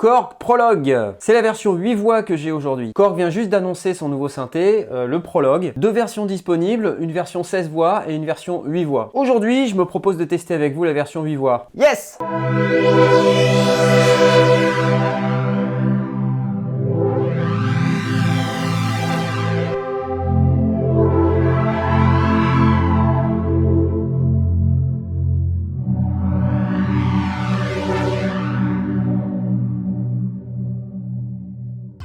Korg Prologue. C'est la version 8 voix que j'ai aujourd'hui. Korg vient juste d'annoncer son nouveau synthé, le Prologue. Deux versions disponibles, une version 16 voix et une version 8 voix. Aujourd'hui, je me propose de tester avec vous la version 8 voix. Yes!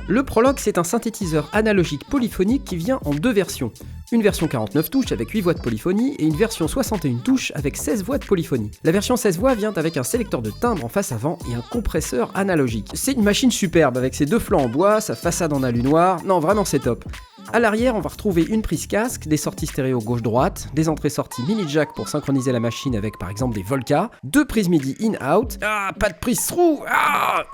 Le Prologue, c'est un synthétiseur analogique polyphonique qui vient en deux versions. Une version 49 touches avec 8 voix de polyphonie et une version 61 touches avec 16 voix de polyphonie. La version 16 voix vient avec un sélecteur de timbre en face avant et un compresseur analogique. C'est une machine superbe avec ses deux flancs en bois, sa façade en alu noir, non vraiment c'est top. À l'arrière, on va retrouver une prise casque, des sorties stéréo gauche-droite, des entrées-sorties mini-jack pour synchroniser la machine avec par exemple des Volca, deux prises MIDI in-out, pas de prise through,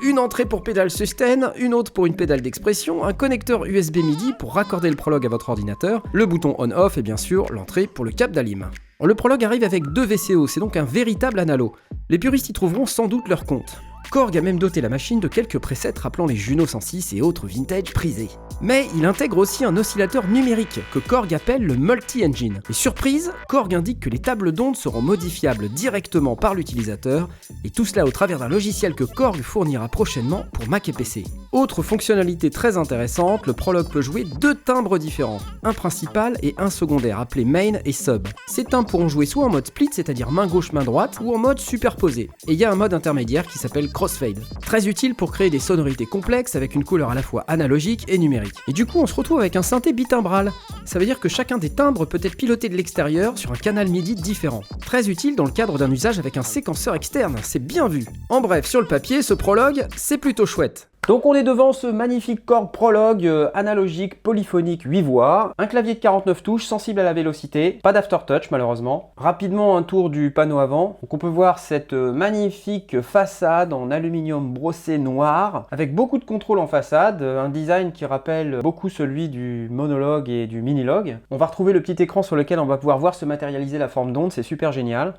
une entrée pour pédale sustain, une autre pour une pédale d'expression, un connecteur USB MIDI pour raccorder le Prologue à votre ordinateur, le bouton on-off et bien sûr l'entrée pour le câble d'Alim. Le Prologue arrive avec deux VCO, c'est donc un véritable analo. Les puristes y trouveront sans doute leur compte. Korg a même doté la machine de quelques presets rappelant les Juno 106 et autres vintage prisés. Mais il intègre aussi un oscillateur numérique que Korg appelle le Multi-Engine. Et surprise, Korg indique que les tables d'ondes seront modifiables directement par l'utilisateur, et tout cela au travers d'un logiciel que Korg fournira prochainement pour Mac et PC. Autre fonctionnalité très intéressante, le Prologue peut jouer deux timbres différents, un principal et un secondaire appelé Main et Sub. Ces timbres pourront jouer soit en mode split, c'est-à-dire main gauche, main droite, ou en mode superposé. Et il y a un mode intermédiaire qui s'appelle Crossfade. Très utile pour créer des sonorités complexes avec une couleur à la fois analogique et numérique. Et du coup, on se retrouve avec un synthé bitimbral. Ça veut dire que chacun des timbres peut être piloté de l'extérieur sur un canal MIDI différent. Très utile dans le cadre d'un usage avec un séquenceur externe, c'est bien vu. En bref, sur le papier, ce Prologue, c'est plutôt chouette. Donc on est devant ce magnifique Korg Prologue analogique polyphonique 8 voix, un clavier de 49 touches sensible à la vélocité, pas d'aftertouch malheureusement. Rapidement un tour du panneau avant, donc on peut voir cette magnifique façade en aluminium brossé noir, avec beaucoup de contrôles en façade, un design qui rappelle beaucoup celui du monologue et du minilogue. On va retrouver le petit écran sur lequel on va pouvoir voir se matérialiser la forme d'onde, c'est super génial.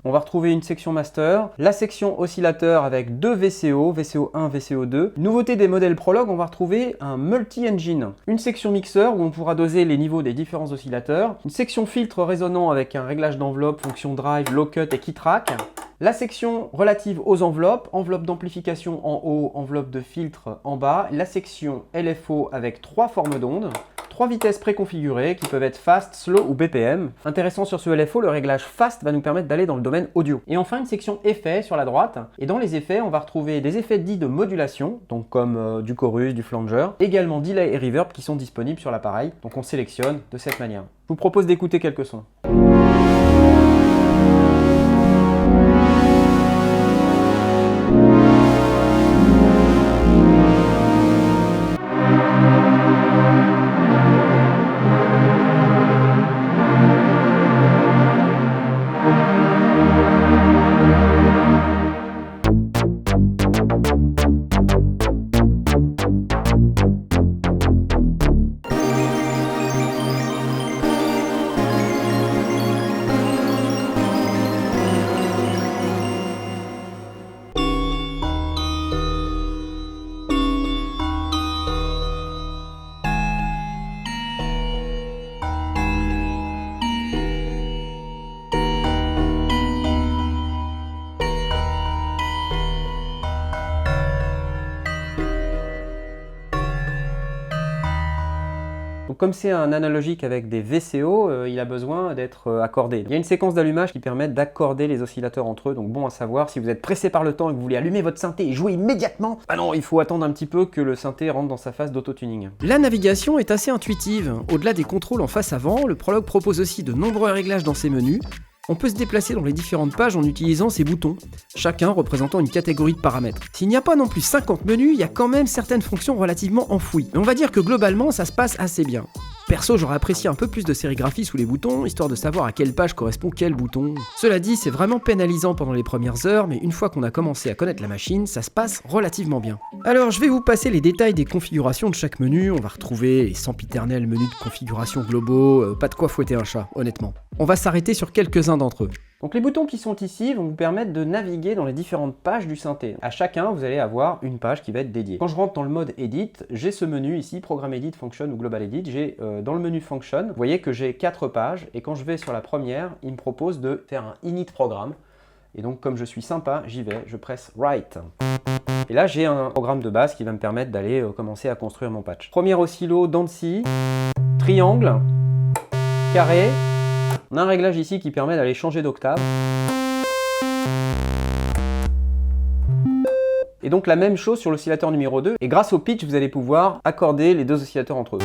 On va retrouver une section master, la section oscillateur avec deux VCO, VCO1, VCO2. Nouveauté des modèles Prologue, on va retrouver un multi-engine. Une section mixeur où on pourra doser les niveaux des différents oscillateurs. Une section filtre résonnant avec un réglage d'enveloppe, fonction drive, low cut et key track. La section relative aux enveloppes, enveloppe d'amplification en haut, enveloppe de filtre en bas. La section LFO avec trois formes d'ondes. 3 vitesses préconfigurées qui peuvent être fast, slow ou BPM. Intéressant sur ce LFO, le réglage fast va nous permettre d'aller dans le domaine audio. Et enfin une section effets sur la droite. Et dans les effets, on va retrouver des effets dits de modulation, donc comme du chorus, du flanger. Également delay et reverb qui sont disponibles sur l'appareil. Donc on sélectionne de cette manière. Je vous propose d'écouter quelques sons. Donc comme c'est un analogique avec des VCO, il a besoin d'être accordé. Il y a une séquence d'allumage qui permet d'accorder les oscillateurs entre eux, donc bon à savoir, si vous êtes pressé par le temps et que vous voulez allumer votre synthé et jouer immédiatement, bah non, il faut attendre un petit peu que le synthé rentre dans sa phase d'auto-tuning. La navigation est assez intuitive. Au-delà des contrôles en face avant, le Prologue propose aussi de nombreux réglages dans ses menus. On peut se déplacer dans les différentes pages en utilisant ces boutons, chacun représentant une catégorie de paramètres. S'il n'y a pas non plus 50 menus, il y a quand même certaines fonctions relativement enfouies. Mais on va dire que globalement, ça se passe assez bien. Perso, j'aurais apprécié un peu plus de sérigraphie sous les boutons, histoire de savoir à quelle page correspond quel bouton. Cela dit, c'est vraiment pénalisant pendant les premières heures, mais une fois qu'on a commencé à connaître la machine, ça se passe relativement bien. Alors, je vais vous passer les détails des configurations de chaque menu. On va retrouver les sempiternels menus de configuration globaux, pas de quoi fouetter un chat, honnêtement. On va s'arrêter sur quelques-uns d'entre eux. Donc les boutons qui sont ici vont vous permettre de naviguer dans les différentes pages du synthé. À chacun, vous allez avoir une page qui va être dédiée. Quand je rentre dans le mode Edit, j'ai ce menu ici, Programme Edit, Function ou Global Edit. J'ai dans le menu Function, vous voyez que j'ai 4 pages et quand je vais sur la première, il me propose de faire un init programme. Et donc comme je suis sympa, j'y vais, je presse Write. Et là j'ai un programme de base qui va me permettre d'aller commencer à construire mon patch. Premier oscillo, dents de scie, triangle, carré. On a un réglage ici qui permet d'aller changer d'octave. Et donc la même chose sur l'oscillateur numéro 2. Et grâce au pitch, vous allez pouvoir accorder les deux oscillateurs entre eux.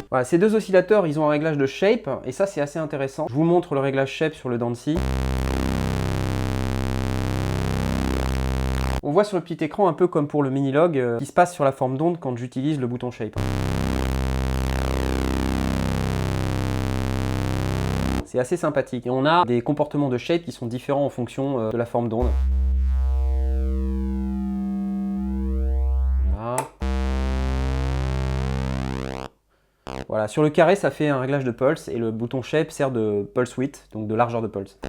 Voilà, ces deux oscillateurs, ils ont un réglage de shape. Et ça, c'est assez intéressant. Je vous montre le réglage shape sur le dents de scie. On voit sur le petit écran un peu comme pour le Minilogue qui se passe sur la forme d'onde quand j'utilise le bouton shape. C'est assez sympathique. Et on a des comportements de shape qui sont différents en fonction de la forme d'onde. Voilà. Voilà, sur le carré, ça fait un réglage de pulse et le bouton shape sert de pulse width, donc de largeur de pulse.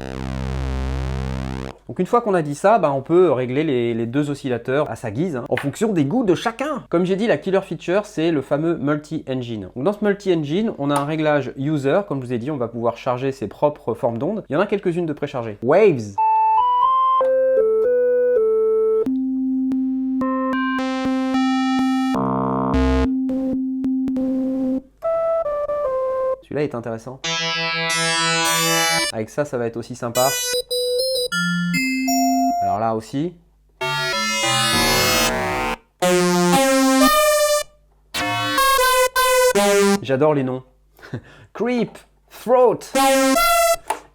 Donc une fois qu'on a dit ça, on peut régler les deux oscillateurs à sa guise, en fonction des goûts de chacun. Comme j'ai dit, la killer feature, c'est le fameux multi-engine. Donc dans ce multi-engine, on a un réglage user, comme je vous ai dit, on va pouvoir charger ses propres formes d'ondes. Il y en a quelques-unes de préchargées. Waves. Celui-là est intéressant. Avec ça, ça va être aussi sympa. Alors là aussi. J'adore les noms. Creep, throat.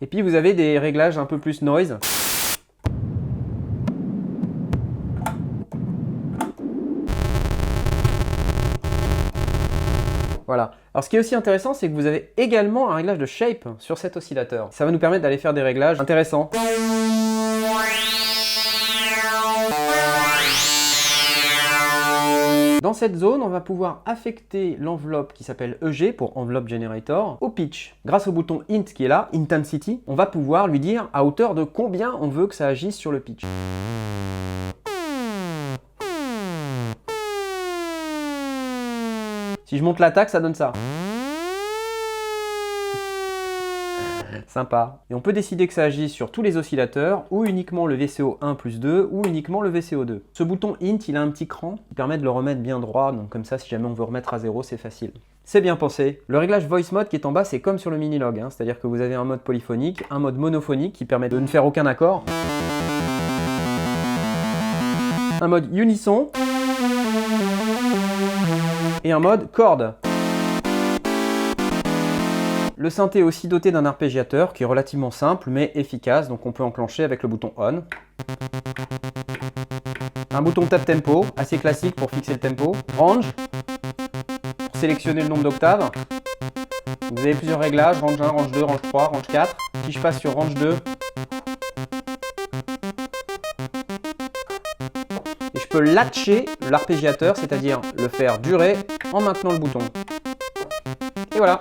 Et puis vous avez des réglages un peu plus noise. Voilà. Alors ce qui est aussi intéressant, c'est que vous avez également un réglage de shape sur cet oscillateur. Ça va nous permettre d'aller faire des réglages intéressants. Dans cette zone, on va pouvoir affecter l'enveloppe qui s'appelle EG pour Envelope Generator au pitch. Grâce au bouton Int qui est là, Intensity, on va pouvoir lui dire à hauteur de combien on veut que ça agisse sur le pitch. Si je monte l'attaque, ça donne ça. Sympa. Et on peut décider que ça agisse sur tous les oscillateurs, ou uniquement le VCO 1 plus 2, ou uniquement le VCO 2. Ce bouton Int, il a un petit cran qui permet de le remettre bien droit, donc comme ça, si jamais on veut remettre à 0, c'est facile. C'est bien pensé. Le réglage Voice Mode qui est en bas, c'est comme sur le Minilogue, c'est-à-dire que vous avez un mode polyphonique, un mode monophonique qui permet de ne faire aucun accord, un mode unisson, et un mode corde. Le synthé est aussi doté d'un arpégiateur qui est relativement simple mais efficace, donc on peut enclencher avec le bouton On. Un bouton Tap Tempo, assez classique pour fixer le tempo. Range, pour sélectionner le nombre d'octaves. Vous avez plusieurs réglages, range 1, range 2, range 3, range 4. Si je passe sur range 2, et je peux latcher l'arpégiateur, c'est-à-dire le faire durer en maintenant le bouton. Et voilà.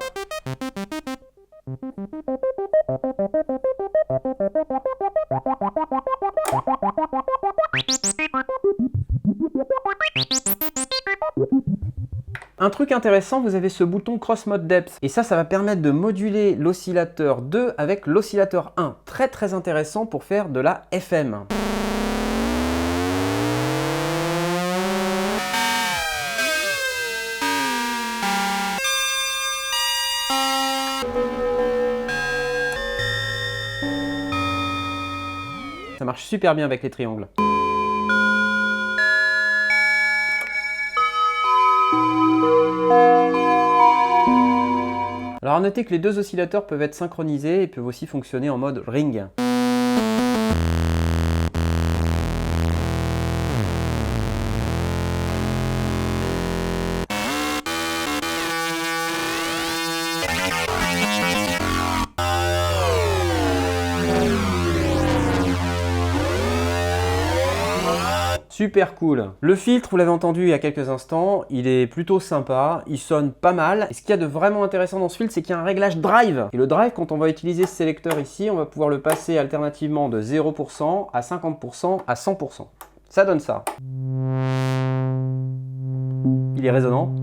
Un truc intéressant, vous avez ce bouton Cross Mode Depth. Et ça va permettre de moduler l'oscillateur 2 avec l'oscillateur 1. Très très intéressant pour faire de la FM. Ça marche super bien avec les triangles. Alors à noter que les deux oscillateurs peuvent être synchronisés et peuvent aussi fonctionner en mode ring. Super cool. Le filtre, vous l'avez entendu il y a quelques instants, il est plutôt sympa, il sonne pas mal. Et ce qu'il y a de vraiment intéressant dans ce filtre, c'est qu'il y a un réglage drive. Et le drive, quand on va utiliser ce sélecteur ici, on va pouvoir le passer alternativement de 0% à 50% à 100%. Ça donne ça. Il est résonnant.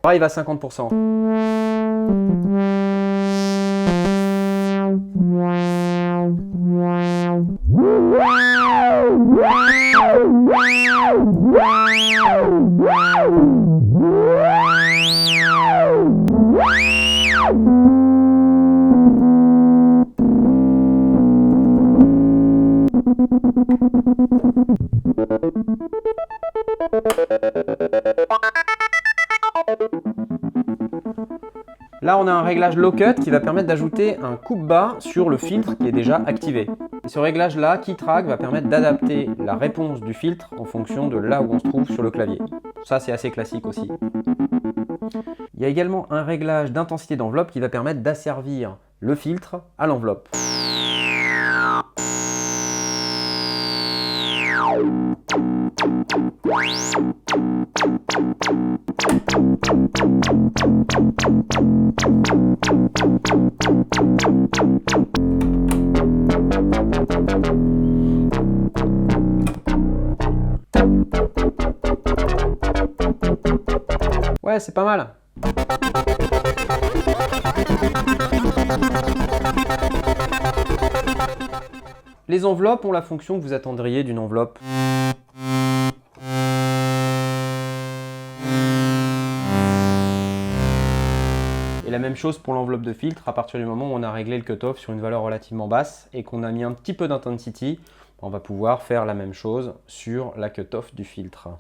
Drive à 50%. Là, on a un réglage low cut qui va permettre d'ajouter un coupe-bas sur le filtre qui est déjà activé. Et ce réglage-là, key track, va permettre d'adapter la réponse du filtre en fonction de là où on se trouve sur le clavier. Ça, c'est assez classique aussi. Il y a également un réglage d'intensité d'enveloppe qui va permettre d'asservir le filtre à l'enveloppe. Ouais, c'est pas mal. Les enveloppes ont la fonction que vous attendriez d'une enveloppe. Et la même chose pour l'enveloppe de filtre, à partir du moment où on a réglé le cutoff sur une valeur relativement basse et qu'on a mis un petit peu d'intensity, on va pouvoir faire la même chose sur la cutoff du filtre.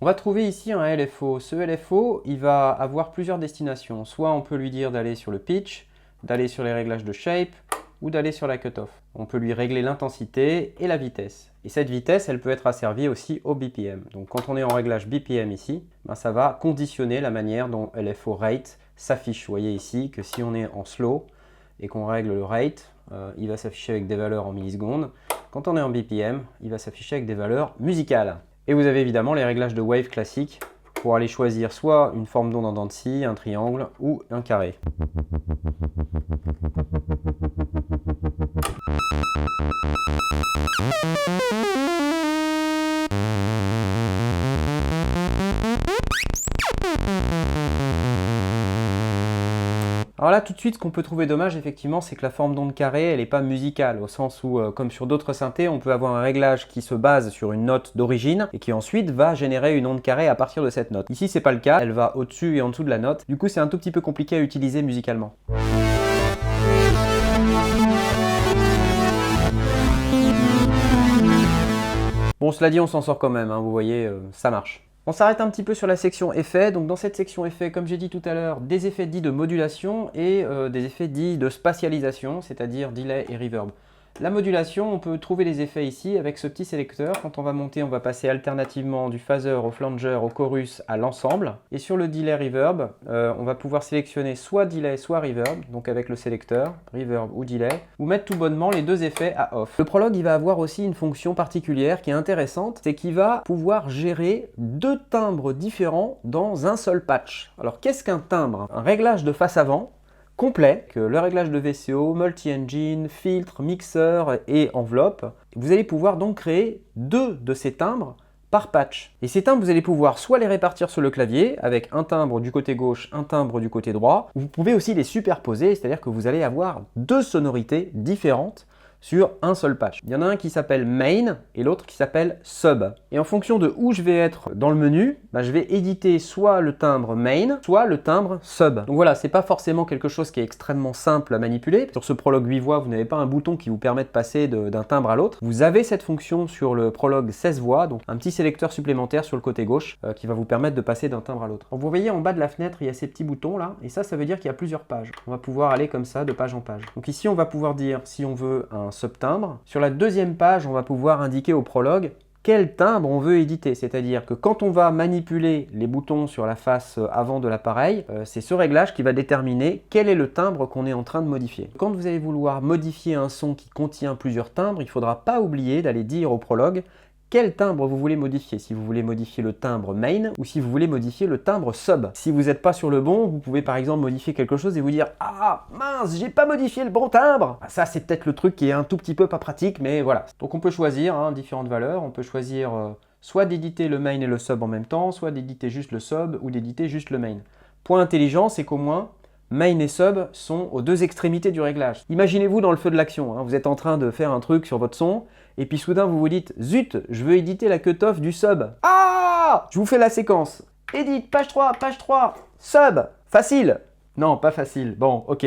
On va trouver ici un LFO. Ce LFO, il va avoir plusieurs destinations. Soit on peut lui dire d'aller sur le pitch, d'aller sur les réglages de shape ou d'aller sur la cutoff. On peut lui régler l'intensité et la vitesse. Et cette vitesse, elle peut être asservie aussi au BPM. Donc quand on est en réglage BPM ici, ben ça va conditionner la manière dont LFO rate s'affiche. Vous voyez ici que si on est en slow et qu'on règle le rate, il va s'afficher avec des valeurs en millisecondes. Quand on est en BPM, il va s'afficher avec des valeurs musicales. Et vous avez évidemment les réglages de wave classiques pour aller choisir soit une forme d'onde en dents de scie, un triangle ou un carré. Alors là, tout de suite, ce qu'on peut trouver dommage, effectivement, c'est que la forme d'onde carrée, elle n'est pas musicale, au sens où, comme sur d'autres synthés, on peut avoir un réglage qui se base sur une note d'origine et qui ensuite va générer une onde carrée à partir de cette note. Ici, c'est pas le cas, elle va au-dessus et en dessous de la note. Du coup, c'est un tout petit peu compliqué à utiliser musicalement. Bon, cela dit, on s'en sort quand même, hein, vous voyez, ça marche. On s'arrête un petit peu sur la section effets. Donc dans cette section effets, comme j'ai dit tout à l'heure, des effets dits de modulation et des effets dits de spatialisation, c'est-à-dire delay et reverb. La modulation, on peut trouver les effets ici avec ce petit sélecteur. Quand on va monter, on va passer alternativement du phaser au flanger, au chorus, à l'ensemble. Et sur le delay reverb, on va pouvoir sélectionner soit delay, soit reverb, donc avec le sélecteur, reverb ou delay, ou mettre tout bonnement les deux effets à off. Le Prologue, il va avoir aussi une fonction particulière qui est intéressante, c'est qu'il va pouvoir gérer deux timbres différents dans un seul patch. Alors qu'est-ce qu'un timbre? Un réglage de face avant, complet, que le réglage de VCO, multi-engine, filtre, mixeur et enveloppe. Vous allez pouvoir donc créer deux de ces timbres par patch. Et ces timbres, vous allez pouvoir soit les répartir sur le clavier, avec un timbre du côté gauche, un timbre du côté droit, ou vous pouvez aussi les superposer, c'est-à-dire que vous allez avoir deux sonorités différentes sur un seul patch. Il y en a un qui s'appelle Main et l'autre qui s'appelle Sub. Et en fonction de où je vais être dans le menu, je vais éditer soit le timbre Main, soit le timbre Sub. Donc voilà, c'est pas forcément quelque chose qui est extrêmement simple à manipuler. Sur ce Prologue 8 voix, vous n'avez pas un bouton qui vous permet de passer d'un timbre à l'autre. Vous avez cette fonction sur le Prologue 16 voix, donc un petit sélecteur supplémentaire sur le côté gauche qui va vous permettre de passer d'un timbre à l'autre. Vous voyez en bas de la fenêtre, il y a ces petits boutons là, et ça veut dire qu'il y a plusieurs pages. On va pouvoir aller comme ça de page en page. Donc ici, on va pouvoir dire si on veut un subtimbre. Sur la deuxième page, on va pouvoir indiquer au Prologue quel timbre on veut éditer. C'est-à-dire que quand on va manipuler les boutons sur la face avant de l'appareil, c'est ce réglage qui va déterminer quel est le timbre qu'on est en train de modifier. Quand vous allez vouloir modifier un son qui contient plusieurs timbres, il ne faudra pas oublier d'aller dire au Prologue quel timbre vous voulez modifier, si vous voulez modifier le timbre main ou si vous voulez modifier le timbre sub. Si vous n'êtes pas sur le bon, vous pouvez par exemple modifier quelque chose et vous dire « Ah mince, j'ai pas modifié le bon timbre !» Ça c'est peut-être le truc qui est un tout petit peu pas pratique, mais voilà. Donc on peut choisir différentes valeurs, on peut choisir soit d'éditer le main et le sub en même temps, soit d'éditer juste le sub ou d'éditer juste le main. Point intelligent, c'est qu'au moins, main et sub sont aux deux extrémités du réglage. Imaginez-vous dans le feu de l'action, vous êtes en train de faire un truc sur votre son, et puis soudain vous vous dites « Zut, je veux éditer la cut-off du sub. » Ah! Je vous fais la séquence. Édite, page 3, sub. Facile. Non, pas facile. Bon, ok.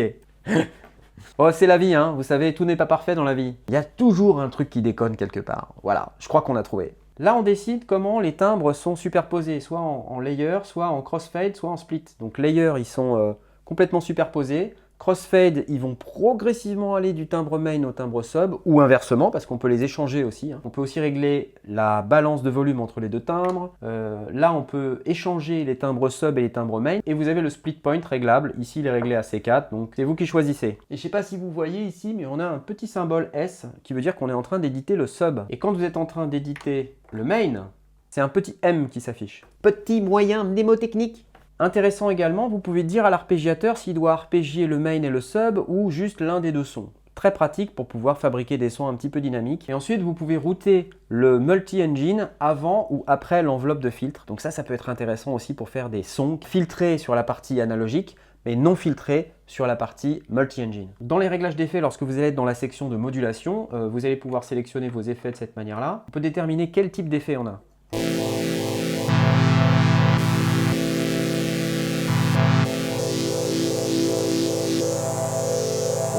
Oh, c'est la vie, vous savez, tout n'est pas parfait dans la vie. Il y a toujours un truc qui déconne quelque part. Voilà, je crois qu'on a trouvé. Là, on décide comment les timbres sont superposés, soit en layer, soit en crossfade, soit en split. Donc layer, ils sont complètement superposés. Crossfade, ils vont progressivement aller du timbre main au timbre sub, ou inversement, parce qu'on peut les échanger aussi. On peut aussi régler la balance de volume entre les deux timbres. Là, on peut échanger les timbres sub et les timbres main. Et vous avez le split point réglable. Ici, il est réglé à C4, donc c'est vous qui choisissez. Et je ne sais pas si vous voyez ici, mais on a un petit symbole S, qui veut dire qu'on est en train d'éditer le sub. Et quand vous êtes en train d'éditer le main, c'est un petit M qui s'affiche. Petit moyen mnémotechnique. Intéressant également, vous pouvez dire à l'arpégiateur s'il doit arpégier le main et le sub ou juste l'un des deux sons. Très pratique pour pouvoir fabriquer des sons un petit peu dynamiques. Et ensuite, vous pouvez router le multi-engine avant ou après l'enveloppe de filtre. Donc ça peut être intéressant aussi pour faire des sons filtrés sur la partie analogique, mais non filtrés sur la partie multi-engine. Dans les réglages d'effets, lorsque vous allez être dans la section de modulation, vous allez pouvoir sélectionner vos effets de cette manière-là. On peut déterminer quel type d'effet on a.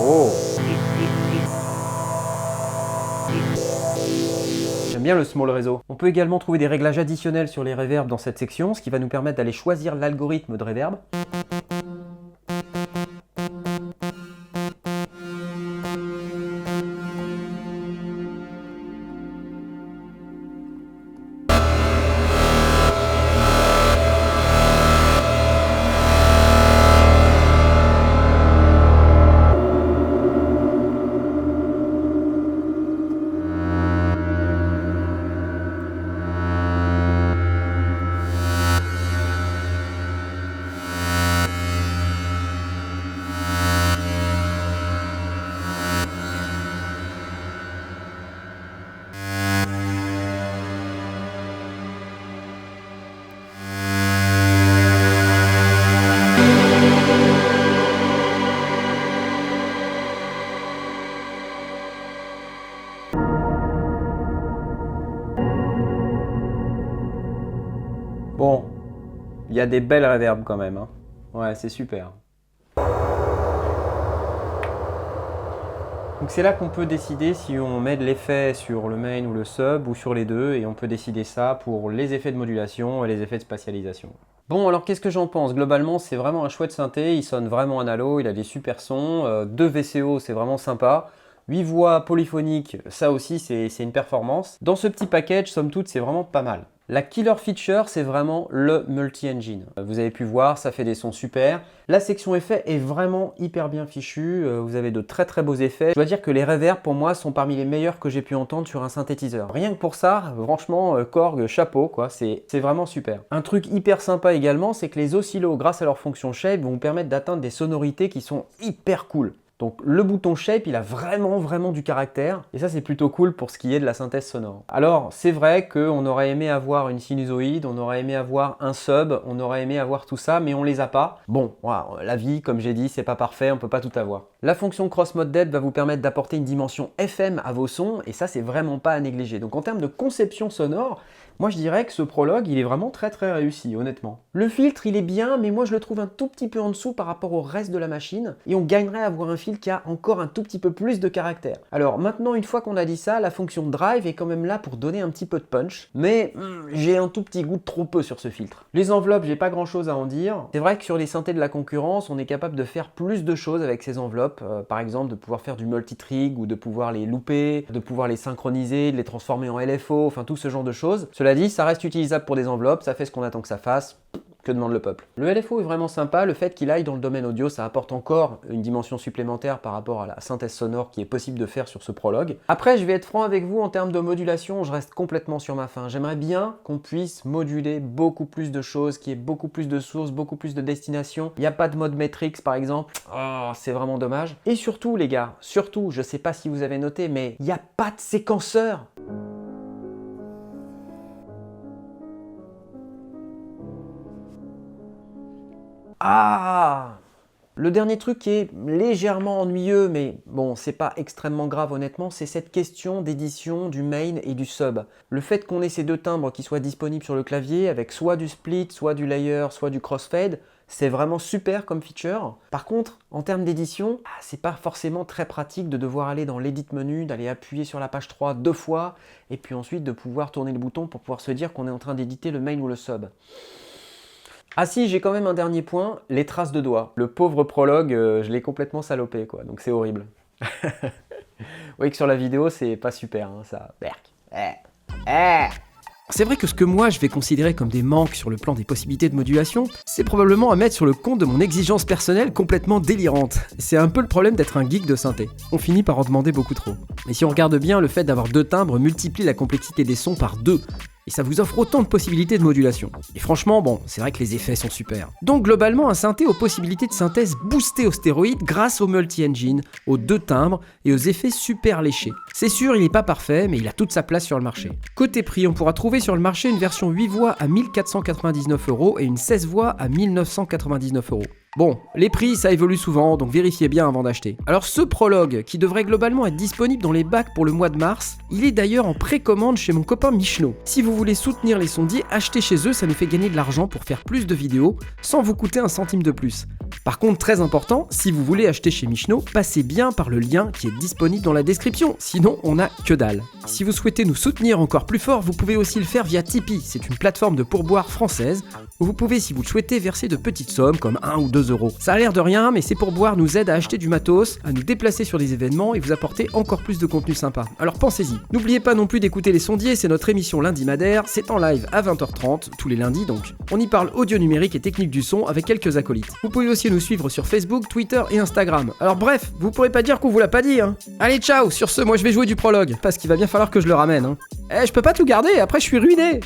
Oh! J'aime bien le small réseau. On peut également trouver des réglages additionnels sur les reverbs dans cette section, ce qui va nous permettre d'aller choisir l'algorithme de reverb. Bon, il y a des belles reverbs quand même. Ouais, c'est super. Donc c'est là qu'on peut décider si on met de l'effet sur le main ou le sub ou sur les deux, et on peut décider ça pour les effets de modulation et les effets de spatialisation. Bon, alors qu'est-ce que j'en pense? Globalement, c'est vraiment un chouette synthé, il sonne vraiment analo, il a des super sons, 2 VCO, c'est vraiment sympa. 8 voix polyphoniques, ça aussi c'est une performance. Dans ce petit package, somme toute, c'est vraiment pas mal. La killer feature, c'est vraiment le multi-engine. Vous avez pu voir, ça fait des sons super. La section effets est vraiment hyper bien fichue. Vous avez de très très beaux effets. Je dois dire que les reverbs, pour moi, sont parmi les meilleurs que j'ai pu entendre sur un synthétiseur. Rien que pour ça, franchement, Korg, chapeau, quoi. C'est vraiment super. Un truc hyper sympa également, c'est que les oscillos, grâce à leur fonction shape, vont vous permettre d'atteindre des sonorités qui sont hyper cool. Donc le bouton Shape, il a vraiment du caractère, et ça c'est plutôt cool pour ce qui est de la synthèse sonore. Alors c'est vrai qu'on aurait aimé avoir une sinusoïde, on aurait aimé avoir un sub, on aurait aimé avoir tout ça, mais on les a pas. Bon, voilà, la vie, comme j'ai dit, c'est pas parfait, on peut pas tout avoir. La fonction Cross Mode Depth va vous permettre d'apporter une dimension FM à vos sons, et ça c'est vraiment pas à négliger. Donc en termes de conception sonore, moi je dirais que ce Prologue, il est vraiment très réussi, honnêtement. Le filtre, il est bien, mais moi je le trouve un tout petit peu en dessous par rapport au reste de la machine, et on gagnerait à avoir un filtre qui a encore un tout petit peu plus de caractère. Alors maintenant, une fois qu'on a dit ça, la fonction Drive est quand même là pour donner un petit peu de punch, mais j'ai un tout petit goût de trop peu sur ce filtre. Les enveloppes, j'ai pas grand chose à en dire. C'est vrai que sur les synthés de la concurrence, on est capable de faire plus de choses avec ces enveloppes, par exemple de pouvoir faire du multitrig ou de pouvoir les louper, de pouvoir les synchroniser, de les transformer en LFO, enfin tout ce genre de choses. Cela dit, ça reste utilisable pour des enveloppes, ça fait ce qu'on attend que ça fasse. Que demande le peuple? Le LFO est vraiment sympa, le fait qu'il aille dans le domaine audio, ça apporte encore une dimension supplémentaire par rapport à la synthèse sonore qui est possible de faire sur ce Prologue. Après, je vais être franc avec vous, en termes de modulation, je reste complètement sur ma faim. J'aimerais bien qu'on puisse moduler beaucoup plus de choses, qu'il y ait beaucoup plus de sources, beaucoup plus de destinations. Il n'y a pas de mode Matrix par exemple, oh, c'est vraiment dommage. Et surtout les gars, surtout, je sais pas si vous avez noté, mais il n'y a pas de séquenceur. Ah! Le dernier truc qui est légèrement ennuyeux, mais bon, c'est pas extrêmement grave honnêtement, c'est cette question d'édition du main et du sub. Le fait qu'on ait ces deux timbres qui soient disponibles sur le clavier, avec soit du split, soit du layer, soit du crossfade, c'est vraiment super comme feature. Par contre, en termes d'édition, c'est pas forcément très pratique de devoir aller dans l'edit menu, d'aller appuyer sur la page 3 2 fois, et puis ensuite de pouvoir tourner le bouton pour pouvoir se dire qu'on est en train d'éditer le main ou le sub. Ah si, j'ai quand même un dernier point, les traces de doigts. Le pauvre Prologue, je l'ai complètement salopé, quoi, donc c'est horrible. Vous voyez que sur la vidéo, c'est pas super, hein, ça. C'est vrai que ce que moi je vais considérer comme des manques sur le plan des possibilités de modulation, c'est probablement à mettre sur le compte de mon exigence personnelle complètement délirante. C'est un peu le problème d'être un geek de synthé. On finit par en demander beaucoup trop. Mais si on regarde bien, le fait d'avoir deux timbres multiplie la complexité des sons par 2. Et ça vous offre autant de possibilités de modulation. Et franchement, bon, c'est vrai que les effets sont super. Donc globalement, un synthé aux possibilités de synthèse boostées aux stéroïdes grâce au multi-engine, aux deux timbres et aux effets super léchés. C'est sûr, il n'est pas parfait, mais il a toute sa place sur le marché. Côté prix, on pourra trouver sur le marché une version 8 voix à 1499 € et une 16 voix à 1999 €. Bon, les prix ça évolue souvent, donc vérifiez bien avant d'acheter. Alors ce Prologue, qui devrait globalement être disponible dans les bacs pour le mois de mars, il est d'ailleurs en précommande chez mon copain Michno. Si vous voulez soutenir les sondiers, achetez chez eux, ça nous fait gagner de l'argent pour faire plus de vidéos, sans vous coûter un centime de plus. Par contre, très important, si vous voulez acheter chez Michno, passez bien par le lien qui est disponible dans la description, sinon on n'a que dalle. Si vous souhaitez nous soutenir encore plus fort, vous pouvez aussi le faire via Tipeee, c'est une plateforme de pourboire française, où vous pouvez, si vous le souhaitez, verser de petites sommes comme 1 ou 2 €. Ça a l'air de rien, mais ces pourboires nous aident à acheter du matos, à nous déplacer sur des événements et vous apporter encore plus de contenu sympa. Alors pensez-y. N'oubliez pas non plus d'écouter Les Sondiers, c'est notre émission lundi madère, c'est en live à 20h30, tous les lundis donc. On y parle audio numérique et technique du son avec quelques acolytes. Vous pouvez aussi nous suivre sur Facebook, Twitter et Instagram. Alors bref, vous pourrez pas dire qu'on vous l'a pas dit, hein. Allez ciao, sur ce, moi je vais jouer du Prologue, parce qu'il va bien falloir que je le ramène, hein. Je peux pas tout garder, après je suis ruiné.